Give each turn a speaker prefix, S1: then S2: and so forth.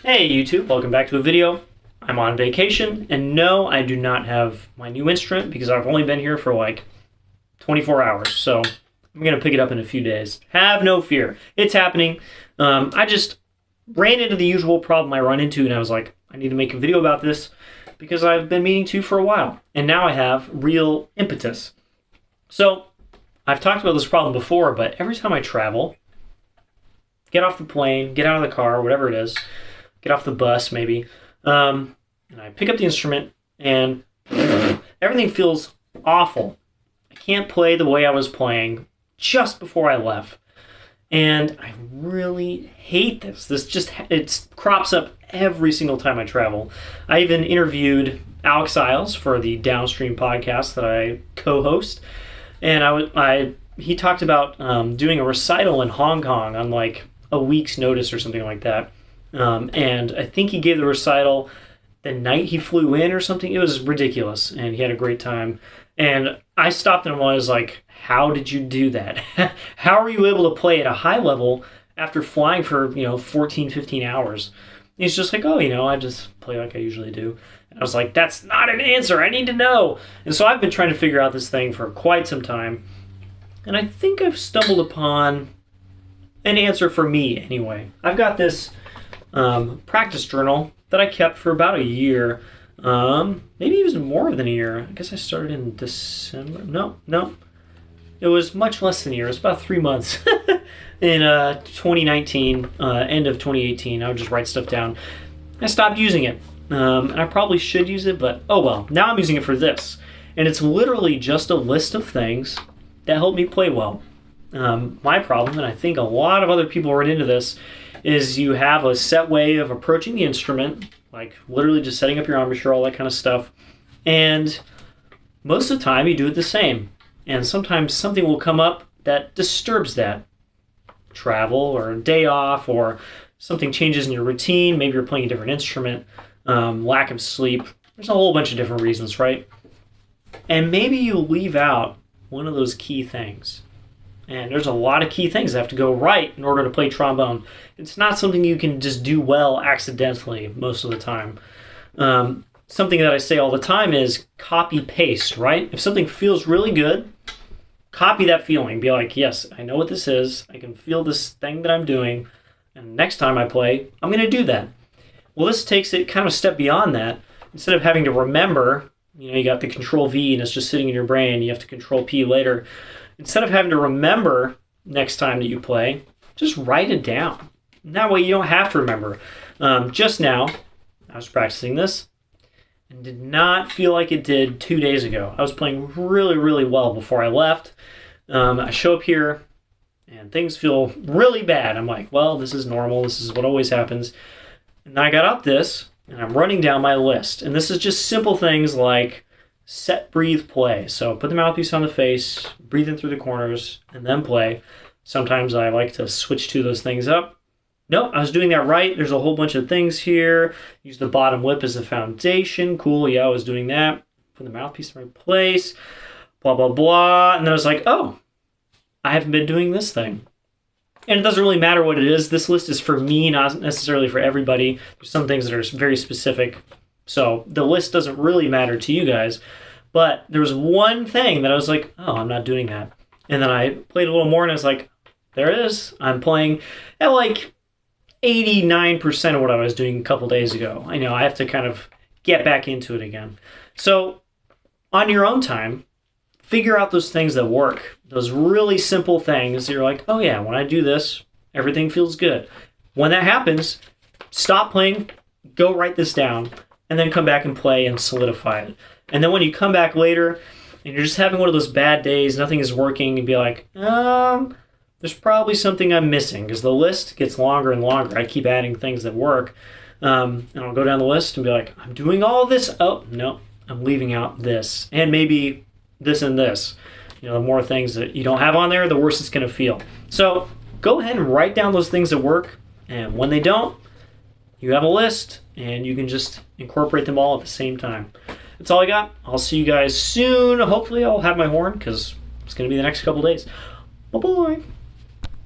S1: Hey YouTube, welcome back to a video. I'm on vacation, and no, I do not have my new instrument because I've only been here for like 24 hours, so I'm going to pick it up in a few days. Have no fear. It's happening. I just ran into the usual problem I run into, and I was like, I need to make a video about this because I've been meaning to for a while, and now I have real impetus. So, I've talked about this problem before, but every time I travel, get off the plane, get out of the car, whatever it is, get off the bus maybe, and I pick up the instrument, and everything feels awful. I can't play the way I was playing just before I left. And I really hate this. It crops up every single time I travel. I even interviewed Alex Isles for the Downstream podcast that I co-host, and he talked about doing a recital in Hong Kong on like a week's notice or something like that. And I think he gave the recital the night he flew in or something. It was ridiculous, and he had a great time. And I stopped him and I was like, how did you do that? How are you able to play at a high level after flying for, 14, 15 hours? And he's just like, oh, I just play like I usually do. And I was like, that's not an answer. I need to know. And so I've been trying to figure out this thing for quite some time. And I think I've stumbled upon an answer for me anyway. I've got this practice journal that I kept for about a year. Maybe even more than a year. I guess I started in December. No. It was much less than a year. It was about 3 months. In 2019, end of 2018, I would just write stuff down. I stopped using it. And I probably should use it, but oh well. Now I'm using it for this. And it's literally just a list of things that help me play well. My problem, and I think a lot of other people run into this, is you have a set way of approaching the instrument, like literally just setting up your embouchure, all that kind of stuff, and most of the time you do it the same. And sometimes something will come up that disturbs that. Travel, or a day off, or something changes in your routine, maybe you're playing a different instrument, lack of sleep. There's a whole bunch of different reasons, right? And maybe you leave out one of those key things. And there's a lot of key things that have to go right in order to play trombone. It's not something you can just do well accidentally most of the time. Something that I say all the time is copy-paste, right? If something feels really good, copy that feeling. Be like, yes, I know what this is. I can feel this thing that I'm doing. And next time I play, I'm going to do that. Well, this takes it kind of a step beyond that. Instead of having to remember, you got the ctrl+V and it's just sitting in your brain. You have to ctrl+P later. Instead of having to remember next time that you play, just write it down. And that way you don't have to remember. Just now, I was practicing this and did not feel like it did 2 days ago. I was playing really, really well before I left. I show up here and things feel really bad. I'm like, well, this is normal. This is what always happens. And then I got out this and I'm running down my list. And this is just simple things like set, breathe, play. So put the mouthpiece on the face, breathe in through the corners, and then play. Sometimes I like to switch to those things up. Nope, I was doing that right. There's a whole bunch of things here. Use the bottom lip as the foundation. Cool, yeah, I was doing that. Put the mouthpiece in the right place. Blah, blah, blah. And then I was like, oh, I haven't been doing this thing. And it doesn't really matter what it is. This list is for me, not necessarily for everybody. There's some things that are very specific. So the list doesn't really matter to you guys. But there was one thing that I was like, oh, I'm not doing that. And then I played a little more and I was like, there it is. I'm playing at like 89% of what I was doing a couple days ago. I know I have to kind of get back into it again. So on your own time, figure out those things that work. Those really simple things. You're like, oh yeah, when I do this, everything feels good. When that happens, stop playing, go write this down, and then come back and play and solidify it. And then when you come back later and you're just having one of those bad days, nothing is working, and be like, there's probably something I'm missing, because the list gets longer and longer. I keep adding things that work. And I'll go down the list and be like, I'm doing all this. Oh, no, I'm leaving out this. And maybe this and this. You know, the more things that you don't have on there, the worse it's going to feel. So go ahead and write down those things that work. And when they don't, you have a list and you can just incorporate them all at the same time. That's all I got. I'll see you guys soon. Hopefully I'll have my horn because it's going to be the next couple days. Bye-bye.